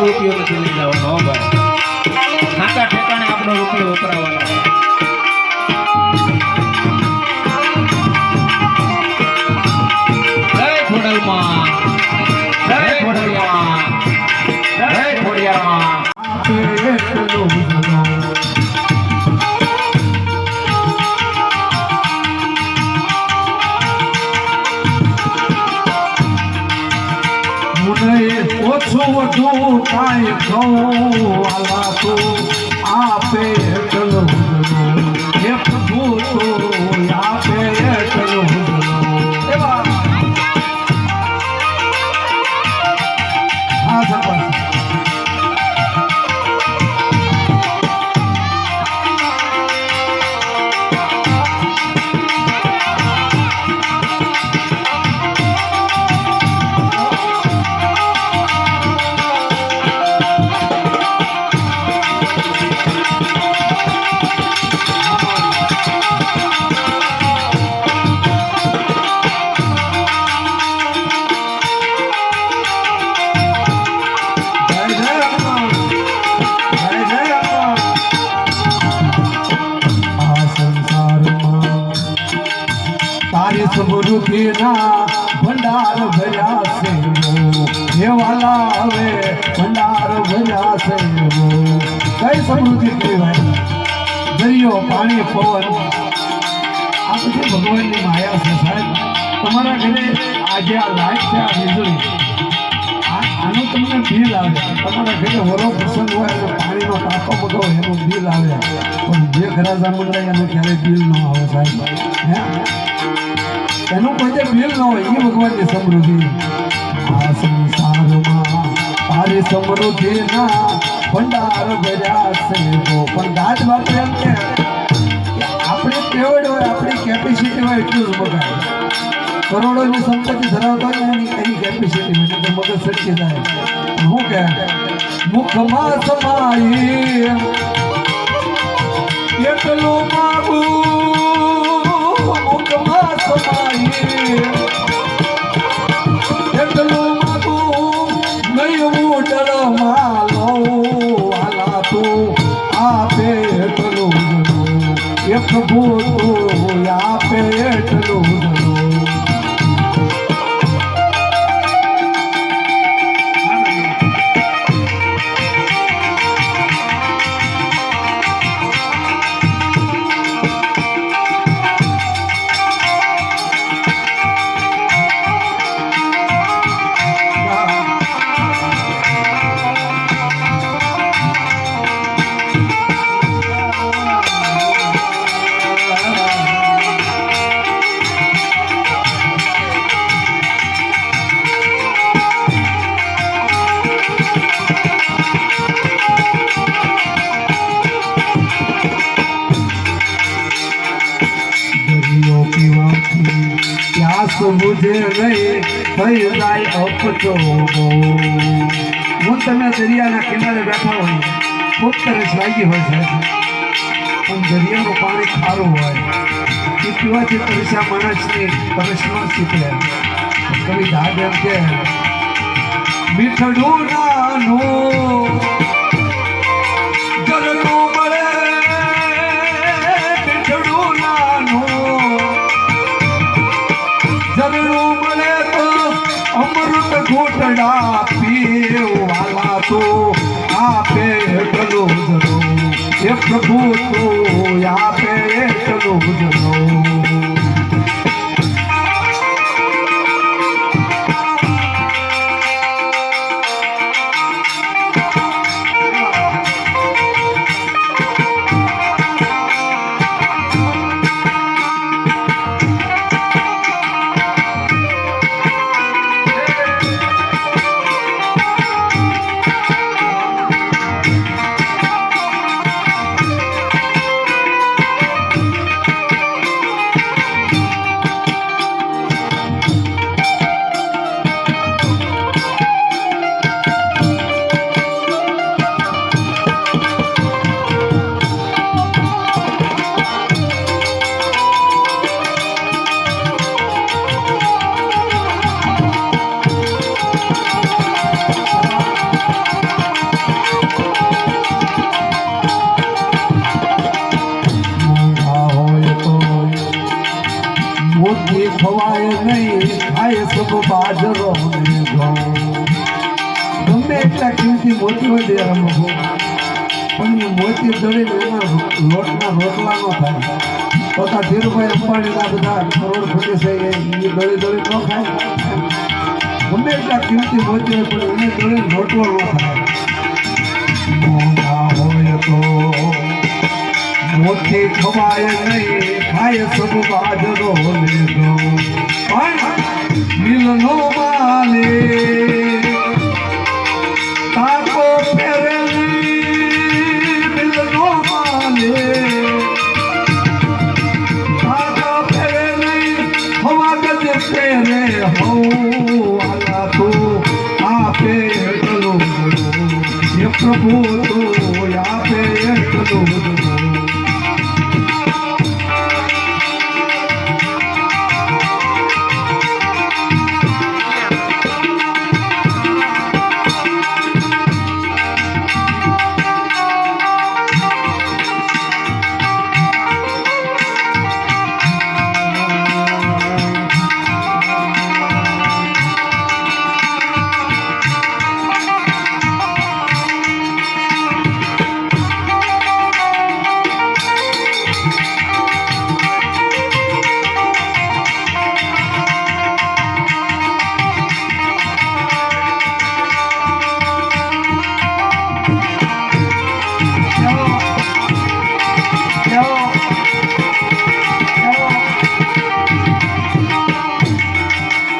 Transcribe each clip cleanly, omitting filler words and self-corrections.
રૂપિયો નથી લઈ જવાનો હો ભાઈ, સાચા ઠેકાણે આપણો રૂપિયો વપરાવાનો. જય ખોડલમાં, જય ખોડલમાં, જય ખોડિયારમાં. ઓછું વધુ કાંઈ કહું આલા તો આપે એટલો હે પ્રભુ તો આપે એટલો એવા હા સરપંચ સમૃદ્ધિના ભંડાર ભર્યા છે હે વાલા હવે ભંડાર ભર્યા છે કઈ સમૃદ્ધિ કહેવાય? દરિયો પાણી પવન આ બધી ભગવાનની માયા છે સાહેબ. તમારા ઘરે આજે આ લાઈટ છે, આ વીજળી, આનું તમને બિલ આવે. તમારા ઘરે વરો પ્રસંગ હોય એટલે પાણીનો ટાંકો બગાવો એનું બિલ આવે, પણ જે ઘરાજા મંડળાય એનું ક્યારેય બિલ ન આવે સાહેબ. હે એનું કોઈ બિલ ન હોય, એ ભગવાનની સમૃદ્ધિ. આ સંસારમાં તારી સમૃદ્ધિના ભંડાર ભર્યા છે પણ દાદ બાપુ એમ કે આપણી ટેવડ હોય, આપણી કેપેસિટી હોય એટલું જ બગાડે. કરોડોની સંપત્તિ ધરાવતો હોય એની કેપેસિટી હોય તો મગજ સટકી જાય. હું કે મુખમાં સમાઈ એટલું માગું, મુખમાં સમાઈ એટલું માગું નહીં ઉડળમાં લઉં આલા તું આપે એટલું એ પ્રભુ તું આપે એટલું બુજે નહીં થઈ જાય અપચો. હું તમે દરિયાના કિનારે બેઠા હોય, ખૂબ તરસ લાગી હોય છે, પણ દરિયાનું પાણી ખારું હોય, એ પીવાથી તરસ્યા માણસની તરસમાં શીખે. કવિ દાદ એમ કે મીઠડું નાનું જલનું મળે, મીઠડું નાનું જરણું મળે તો અમૃત ઘૂંટડા પીવાલા તો આપે એટલું જરો એ પ્રભુ તો આપે એટલું જરો. ખવાય નહીં ખાય સબ બાજરો ને ઘઉં ગમે એટલા કિંમતી મોતી હોય દે રમો પણ એ મોતી દળીને એના લોટના રોટલા ન થાય તો ધીરુભાઈ અંબાણીના બધા કરોડપતિ છે એ દળી દળી ન ખાય ગમે એટલા કિંમતી મોતી હોય પણ એને દળી રોટલો ન થાય મોંઘા હોય તો મોતી ખવાય નહીં ખાય સબ બાજરો ને ઘઉં પણ મિલનો માલે તાકો પહેરે નહીં મિલનો માલે તાકો પહેરે નહીં હવા ગજ પહેરે હો આલા તો આપે એટલો એ પ્રભુ તો આપે એટલો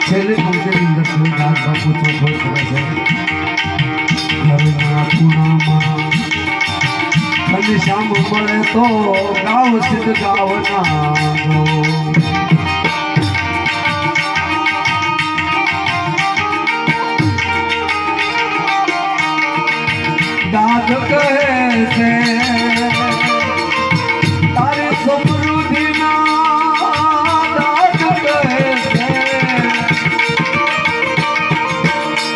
છેલ્લે મંદિરની અંદર દાસ બાપુ ચોખો કરે છે ઘરના ખૂણામાં અને શ્યામ મળે તો ગાવ સિદ્ધ ગાવના દાદ કહે છે તારી સમૃદ્ધિના દાદ કહે છે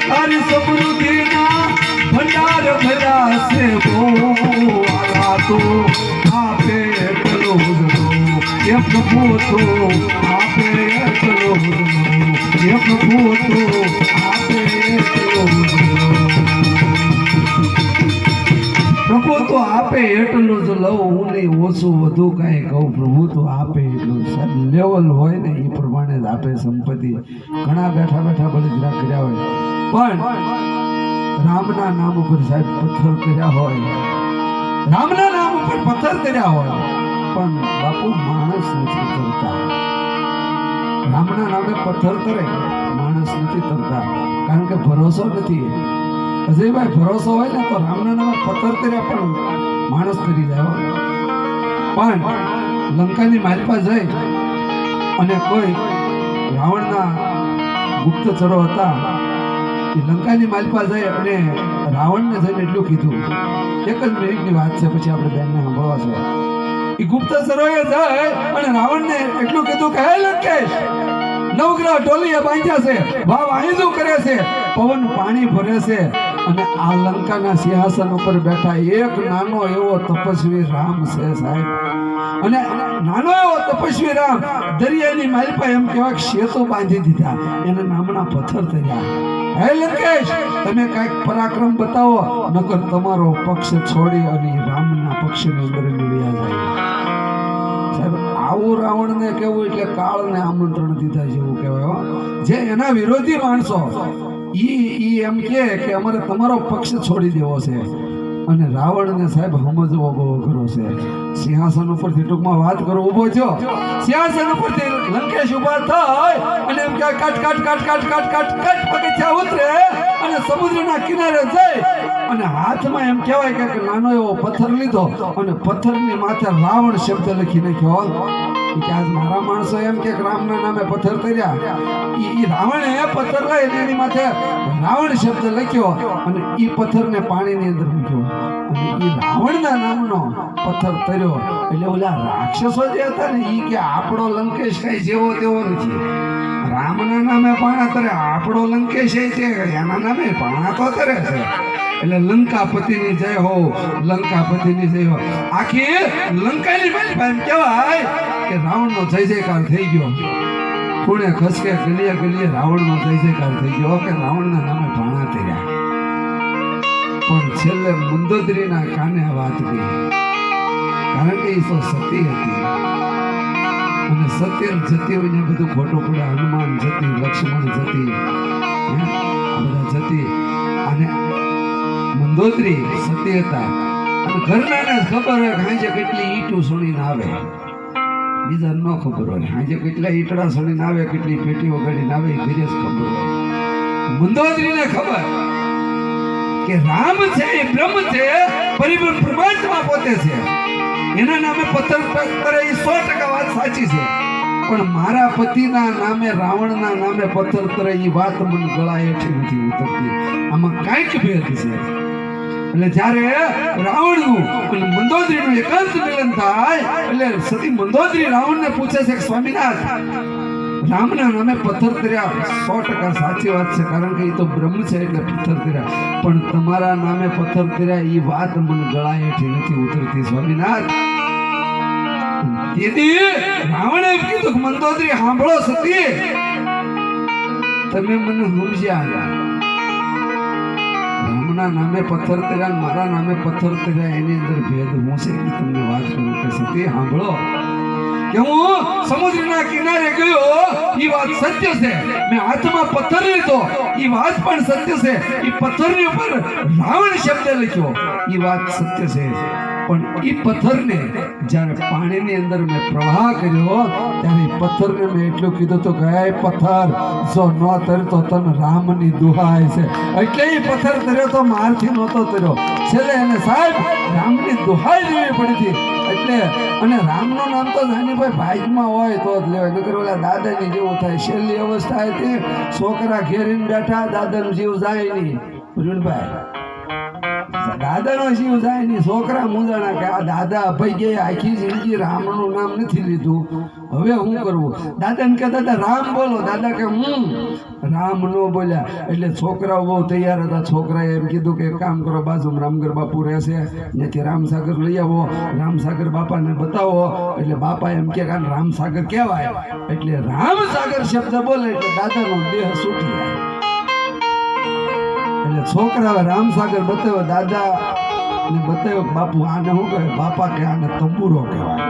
તારી સમૃદ્ધિના ભંડાર ભર્યા છે આલા તો આપે એટલો એ પ્રભુ તો આપે એટલો એ પ્રભુ તો આપે એટલો પ્રભુ તો આપે એટલું જ લઉં હું નહીં ઓછું વધુ કાંઈ કહું પ્રભુ તો આપે એટલું લેવલ હોય ને એ પ્રમાણે જ આપે સંપત્તિ ઘણા બેઠા બેઠા બળદરા કર્યા હોય પણ રામના નામ ઉપર સાહેબ પથ્થર કર્યા હોય રામના નામ ઉપર પથ્થર કર્યા હોય પણ બાપુ માણસ નથી કરતા રામના નામે પથ્થર કરે માણસ નથી કરતા કારણ કે ભરોસો નથી અજયભાઈ ભરોસો હોય ને તો રામના નામે પથ્થર કર્યા પણ માણસ કરી જાય પણ લંકાની માલિપા જઈ અને કોઈ રાવણના ગુપ્તચરો હતા એ લંકાની માલિપા જઈ અને રાવણને જઈને એટલું કીધું એક જ મિનિટની વાત છે પછી આપણે બેનને સાંભળવા છે એ ગુપ્તચરોએ જઈ અને રાવણને એટલું કીધું કે હે લંકેશ નવગ્રહ ટોલીએ બાંધ્યા છે ભાવ આંધું કરે છે પવન પાણી ભરે છે અને આ લંકાના સિંહાસન ઉપર બેઠા એક નાનો એવો તપસ્વી રામ છે સાહેબ અને નાનો એવો તપસ્વી રામ દરિયાની માલિપા એમ કહેવાય કે શેતો બાંધી દીધા એના નામના પથ્થર થયા હે લંકેશ તમે કાંઈક પરાક્રમ બતાવો નકર તમારો પક્ષ છોડી અને રામના પક્ષની અંદર વયા જાય સાહેબ આવું રાવણને કેવું એટલે કાળને આમંત્રણ દીધા જેવું કહેવાય જે એના વિરોધી માણસો ઈ એમ કે અમારે તમારો પક્ષ છોડી દેવો છે અને રાવણને સાહેબ સમજવો બહુ અઘરો છે સિંહાસન ઉપરથી ટૂંકમાં વાત કરો ઊભો છો સિંહાસન ઉપરથી લંકેશ ઉભા થાય અને એમ કે કાટ કાટ કાટ કાટ કાટ કાટ કાટ પગથિયા ઉતરે અને સમુદ્રના કિનારે જઈ અને હાથમાં એમ કહેવાય કે નાનો એવો પથ્થર લીધો અને પથ્થરની માથે રાવણ શબ્દ લખી નાખ્યો કે આજ મારા માણસો એમ કે રામના નામે પથ્થર કર્યા ઈ રાવણે પથ્થર લઈને એની માથે રાવણ શબ્દ લખ્યો અને ઈ પથ્થરને પાણીની અંદર મૂક્યો અને ઈ રાવણના નામનો પથ્થર તર્યો એટલે ઓલા રાક્ષસો જે હતા ને ઈ કે આપણો લંકેશ કઈ જેવો તેવો નથી રામના નામે પાણા તરે આપણો લંકેશ છે એના નામે પાણા તો તરે છે એટલે લંકાપતિની જય હો લંકાપતિની જય હો આખી લંકાની માલિપા એમ કહેવાય કે રાવણનો જય જયકાર થઈ ગયો કોણે ખસકે ગલીએ ગલીએ રાવણનો જય જયકાર થઈ ગયો કે રાવણના નામે ભાણા કર્યા. પણ છેલ્લે મંદોદરીના કાને આ વાત ગઈ, કારણ કે એ તો સતી હતી અને સત્ય જતી હોય ને બધું ખોટું પડે. હનુમાન જતી, લક્ષ્મણ જતી, બધા જતી, અને મંદોદરી સતી હતા. અને ઘરનાને ખબર હોય કે હાજે કેટલી ઈંટું સુણીને આવે, બીજા ન ખબર હોય. હાજે કેટલા ઈંટડા સુણીને આવે, કેટલી પેટી વગાડીને આવે, એ ઘરે જ ખબર હોય. મંદોદરીને ખબર કે રામ છે એ બ્રહ્મ છે, પરિપૂર્ણ પરમાત્મા પોતે છે. એના નામે પથ્થર કરે એ 100% વાત સાચી છે, પણ મારા પતિના નામે, રાવણના નામે પથ્થર કરે એ વાત મને ગળા હેઠી નથી ઉતરતી. આમાં કાંઈક ભેદ છે. એટલે જ્યારે રાવણનું અને મંદોદરીનું એકાંત મિલન થાય એટલે સતી મંદોદરી રાવણને પૂછે છે કે સ્વામીનાથ, રામના નામે પથ્થર કર્યા 100% સાચી વાત છે, કારણ કે એ તો બ્રહ્મ છે એટલે પથ્થર કર્યા, પણ તમારા નામે પથ્થર કર્યા એ વાત મને ગળા હેઠી નથી ઉતરતી સ્વામીનાથ. તેથી રાવણે કીધું કે મંદોદરી સાંભળો સતી, તમે મને સમજ્યા, રામના નામે પથ્થર કર્યા મારા નામે પથ્થર કર્યા એની અંદર ભેદ હું છે એ તમને વાત કરું કે સતી સાંભળો કે હું સમુદ્રના કિનારે ગયો એ વાત સત્ય છે, મેં હાથમાં પથ્થર લીધો એ વાત પણ સત્ય છે, એ પથ્થરની ઉપર રાવણ શબ્દ લખ્યો એ વાત સત્ય છે, પણ એ પથ્થરને જ્યારે પાણીની અંદર મેં પ્રવાહ કર્યો ત્યારે પથ્થરને મેં એટલું કીધું તો કે પથ્થર જો ન તરતો તને રામની દુહાય છે, એટલે એ પથ્થર તર્યો તો મારથી નહોતો તર્યો. છેલ્લે એને સાહેબ રામની દુહાઈ લેવી પડી હતી. એટલે અને રામનું નામ તો જાનીભાઈ ભાગમાં હોય તો જ લેવાય, નકર ઓલા દાદાની જેવું થાય. છેલ્લી અવસ્થા હતી, છોકરા ઘેરીને બેઠા, દાદાનો જીવ જાય નહીં. રૂણભાઈ, દાદાનો જીવ જાય નહીં, છોકરા મૂંઝાણા કે આ દાદા અભાઈ ગયા, આખી જિંદગી રામનું નામ નથી લીધું, હવે શું કરવું? દાદાને કે દાદા રામ બોલો, દાદા કે રામ નો બોલ્યા. એટલે છોકરાઓ બહુ તૈયાર હતા. છોકરાએ એમ કીધું કે કામ કરો, બાજુમાં રામગર બાપુ રહેશે, ત્યાંથી રામસાગર લઈ આવો, રામસાગર બાપાને બતાવો. એટલે બાપા એમ કે રામસાગર કહેવાય, એટલે રામસાગર શબ્દ બોલે એટલે દાદાનો દેહ છૂટી જાય. એટલે છોકરા રામસાગર બતાવ્યો, દાદા ને બતાવ્યો બાપુ આને શું કહે? બાપા કે આને તંબુરો કહેવાય.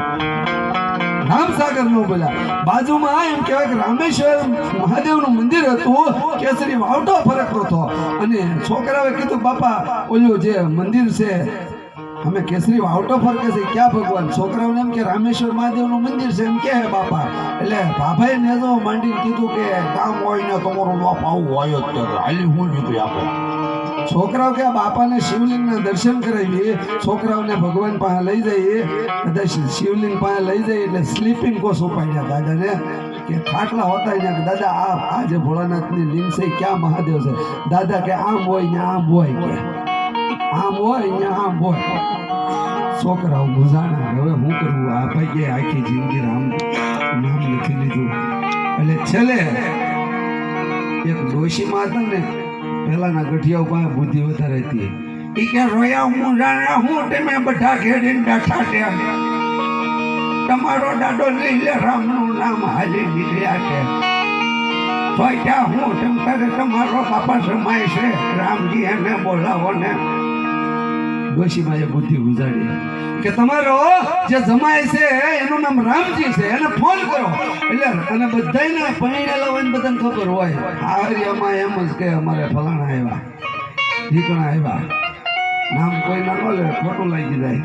રામસાગર નો બોલ્યા. બાજુમાં એમ કહેવાય કે રામેશ્વર મહાદેવનું મંદિર હતું, કેસરી વાવટો ફરકતો હતો. અને છોકરાએ કીધું બાપા ઓલું જે મંદિર છે અમે કેસરી વાવટો ફરકે છે, ક્યાં ભગવાન? છોકરાઓને એમ કે રામેશ્વર મહાદેવનું મંદિર છે એમ કે બાપા. એટલે બાપાએ નેજો માંડીને કીધું કે કામ હોય ને તમારું બાપ આવું હોય જ હાલી હું નીકળી આપો. છોકરાઓ કે બાપાને શિવલિંગના દર્શન કરાવીએ, છોકરાઓને ભગવાન પાસે લઈ જઈએ, કદાચ શિવલિંગ પાસે લઈ જઈએ એટલે સ્લીપિંગ કોસ ઉપાડ્યા દાદાને કે ખાટલા હોતા ને દાદા આ જે ભોળાનાથની લિંગ છે ક્યાં મહાદેવ છે? દાદા કે આમ હોય ને આમ હોય, કે આમ હોય ને આમ હોય. છોકરાઓ મૂંઝાણા, હવે શું કરવું? આ ભાઈ કે આખી જિંદગી રામ નામ લખી લીધું. એટલે છેલ્લે એક ડોશીમાં હતા ને, પહેલાના ગઠિયા પાસે બુદ્ધિ વધારે હતી. એ કે રોયા હું જાણે હું તમે બધા ઘેરીને બેઠા છે, તમારો દાદો લઈ લે રામનું નામ હાલી નીકળ્યા છે, તો ત્યાં હું તેમ કરે તમારો બાપા સમાય છે, રામજી એને બોલાવો ને. ડોશીમાં એ બુદ્ધિ ગુજારી કે તમારો જે જમાય છે એનું નામ રામજી છે, એને ફોન કરો. એટલે અને બધાને પરણેલા હોય ને બધાને ખબર હોય, આર્યમાં એમ જ કે અમારે ફલાણા આવ્યા, ઢીકણા આવ્યા, નામ કોઈ ના લે, ખોટું લાગી જાય.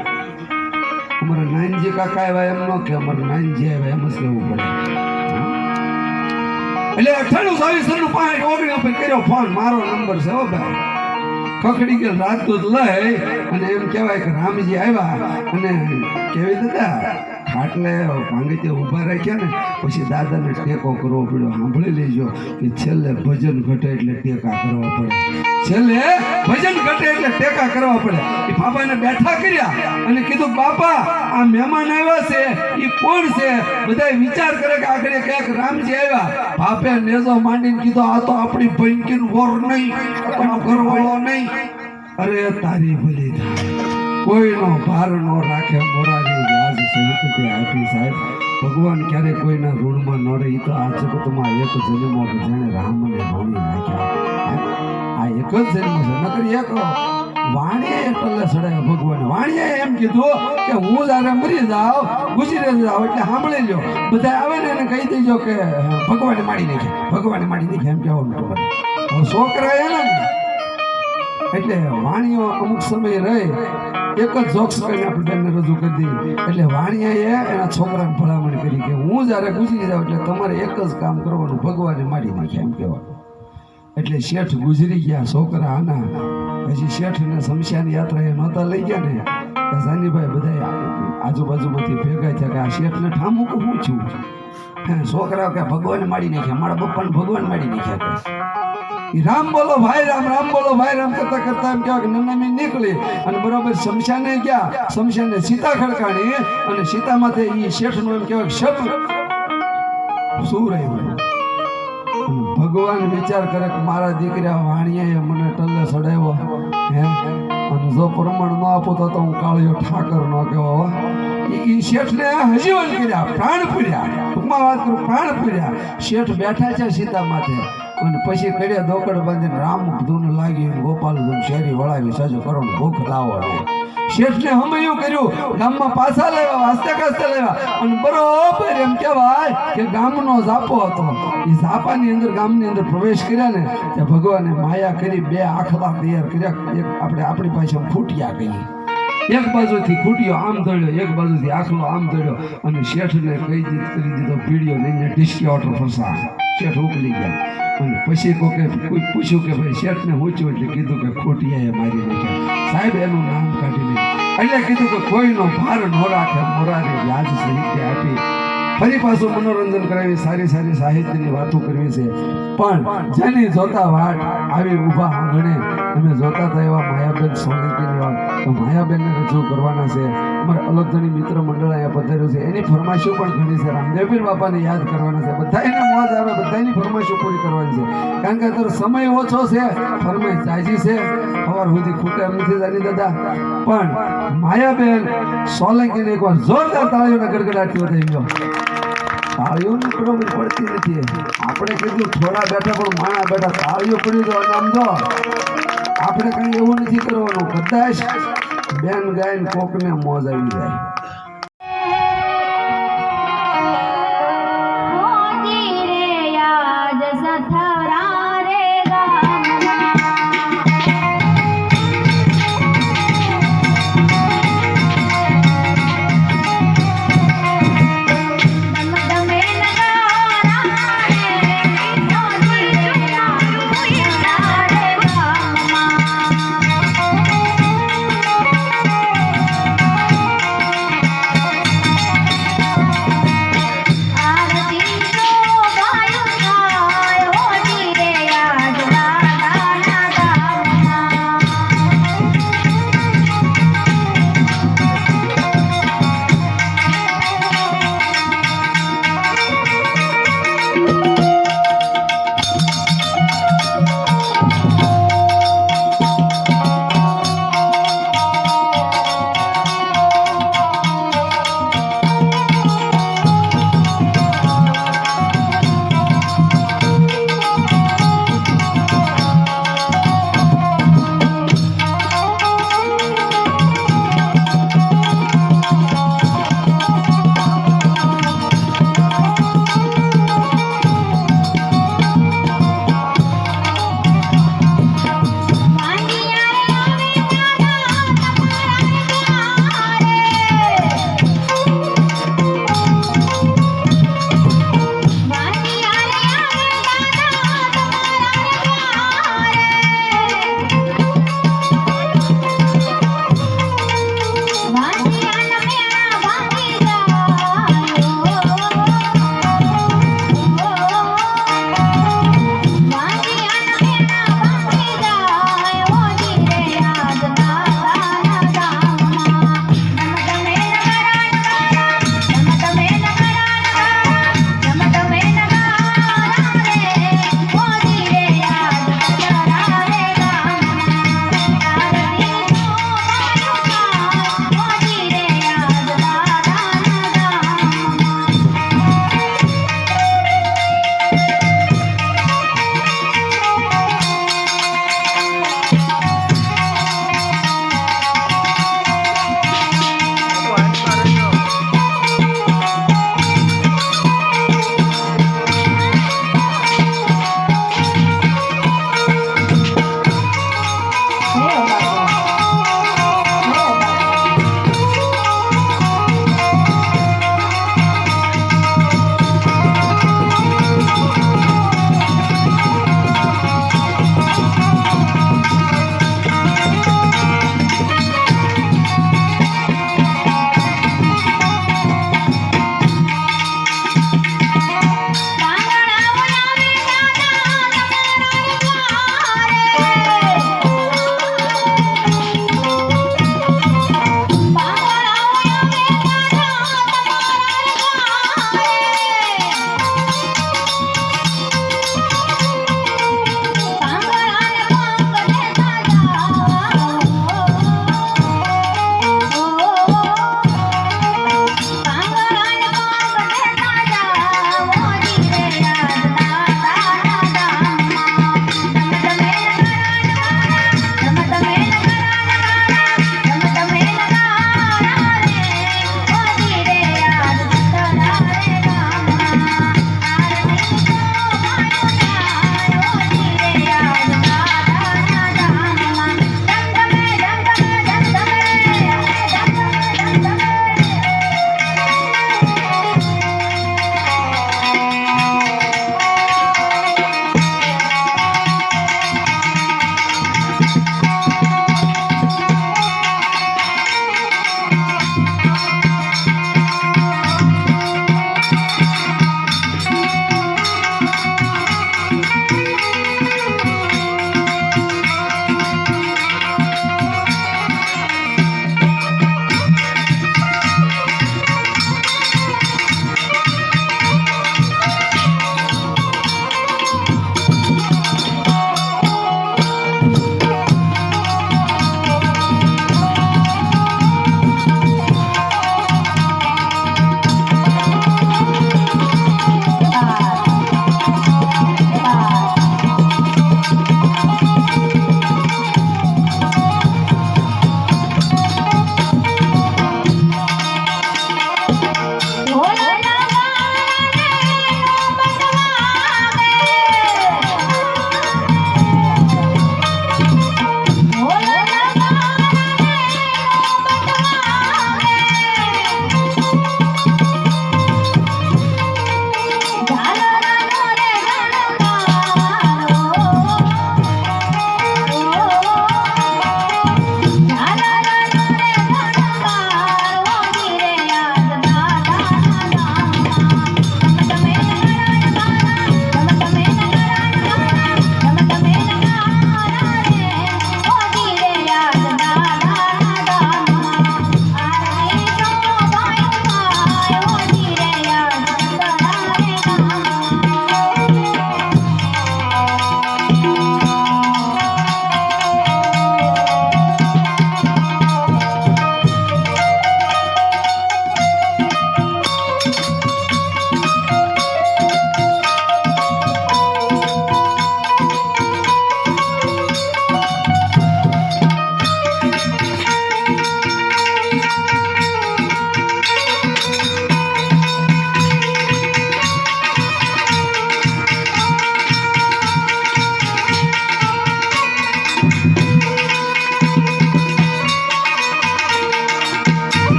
અમારે નાનજી કાકા આવ્યા એમ ન કે અમારે નાનજી આવ્યા, એમ જ કહેવું પડે. એટલે 98 કર્યો ફોન, મારો નંબર છે હો ભાઈ. ખખડી ગયેલ રાત દૂધ લઈ અને એમ કહેવાય કે રામજી આવ્યા. અને કેવી દાદા ખાટલે ભાંગીતે ઊભા રાખ્યા ને પછી દાદાને ટેકો કરવો પડ્યો. સાંભળી લેજો કે છેલ્લે ભજન ઘટે એટલે ટેકા કરવા પડે, છેલ્લે ભજન ઘટે એટલે ટેકા કરવા પડે. એ બાપાને બેઠા કર્યા અને કીધું બાપા આ મહેમાન આવ્યા છે એ કોણ છે? બધા વિચાર કરે કે આગળ ક્યાંક રામજી આવ્યા. બાપે નેજો માંડીને કીધું આ તો આપણી ભયંકર વોર નહીં, આપણો ઘરવાળો નહીં. અરે તારી ભલી થાય, કોઈનો ભાર નો રાખે મોરારી વ્યાજ સહિત તે આપી સાહેબ. ભગવાન ભગવાન ક્યારેય કોઈના ઋણમાં ન રહે. ઈ તો આ જગતમાં એક જન્મ જેણે રામને ભણી નાખ્યા, આ એક જ જન્મ છે. નકર એક વાણીએ ટલ્લે સડાય ભગવાન. વાણીએ એમ કીધું કે હું જ્યારે મરી જાઉં, ગુજરી જાઉં એટલે સાંભળી લ્યો, બધા આવે ને એને કહી દેજો કે ભગવાને મારી નાખ્યા, ભગવાને મારી નાખ્યા એમ કહેવાનું. હવે છોકરા એના ને એટલે વાણીઓ અમુક સમય રહે, એક જ જોક્સ કરીને આપણે તેમને રજૂ કરી દઈએ. એટલે વાણિયાએ એના છોકરાને ભલામણ કરી કે હું જ્યારે ગુજરી જાઉં એટલે તમારે એક જ કામ કરવાનું, ભગવાને મારી નાખ્યા એમ કહેવાનું. એટલે શેઠ ગુજરી ગયા, છોકરા આના પછી શેઠને શમશાન યાત્રા એ નહોતા લઈ ગયા ને કે જાનીભાઈ બધા આજુબાજુમાંથી ભેગા થયા કે આ શેઠને ઠામું કે હું છું. છોકરાઓ કે ભગવાને મારી નાખ્યા, મારા પપ્પાને ભગવાન મારી નાખ્યા. રામ બોલો ભાઈ રામ, રામ બોલો ભાઈ રામ કરતા કરતા એમ કહેવાય કે નન્નામી નીકળી અને બરોબર શમશાને ગયા. શમશાને સીતા ખડકાણી અને સીતામાંથી એ શેઠનું એમ કહેવાય શબ શું રહ્યું. અને ભગવાન વિચાર કરે કે મારા દીકરા વાણિયાએ મને ટલ્લે સડાવ્યો હે, અને જો પ્રમાણ ન આપો તો હું કાળિયો ઠાકર ન કહેવો. એ શેઠને હજીવન કર્યા, પ્રાણ પૂર્યા. ટૂંકમાં વાત કરું, પ્રાણ પૂર્યા. શેઠ બેઠા છે સીતા માથે અને પછી કર્યા દોકડ બાંધીને રામ ધૂન લાગી, ગોપાલ ધૂન શેરી વળાવી, સાજુ કરોડ ભૂખ લાવો. શેઠને હમયું કર્યું, ગામમાં પાછા લેવા, વાસ્તે કાસ્તે લેવા અને બરોબર એમ કહેવાય કે ગામનો ઝાપો હતો. એ ઝાપાની અંદર ગામની અંદર પ્રવેશ કર્યા ને ત્યાં ભગવાને માયા કરી, બે આખલા તૈયાર કર્યા. એક આપણી પાસે ફૂટિયા કહી, એક બાજુથી ખૂટ્યો આમ ધડ્યો, એક બાજુથી આખલો આમ ધડ્યો અને શેઠને કહી દીધો પીડિયો લઈને ડિસ્કી ઓટર ફસા. શેઠ ઉકલી ગયા અને પછી કોઈ પૂછ્યું કે ભાઈ શેઠને પૂછ્યું એટલે કીધું કે ખોટિયાએ મારી નાખ્યા. સાહેબ એનું નામ કાઢી લીધું એટલે કીધું કે કોઈનો ભાર ન રાખે, મોરારે વ્યાજ સાહિત્ય આપી. ફરી પાછું મનોરંજન કરાવી, સારી સારી સાહિત્યની વાતો કરવી છે. પણ જેની જોતા વાટ આવી ઊભા આંગણે અમે જોતા હતા એવા માયાબેન સોલંકીની વાત તો માયાબેનને રજૂ કરવાના છે. અમારે અલગધણી મિત્ર મંડળ અહીંયા પધાર્યું છે, એની ફરમાઈશો પણ ઘણી છે. રામદેવપીર બાપાને યાદ કરવાના છે, બધાને મોજ આવે, બધાની ફરમાઈશો પૂરી કરવાની છે. કારણ કે અત્યારે સમય ઓછો છે, ફરમાઈશ જાજી છે, સવાર સુધી ખૂટે એમ નથી જાની દાદા. પણ માયાબેન સોલંકીને એકવાર જોરદાર તાળીઓના ગડગડાટથી વધાવી. તાળીઓની બરોબર પડતી નથી. આપણે કીધું થોડા બેઠા પણ માણા બેઠા, તાળીઓ પડી દો આમ દો. આપણે કઈ એવું નથી કરવાનું, કદાચ બેન ગાયને કોકને મોજ આવી જાય.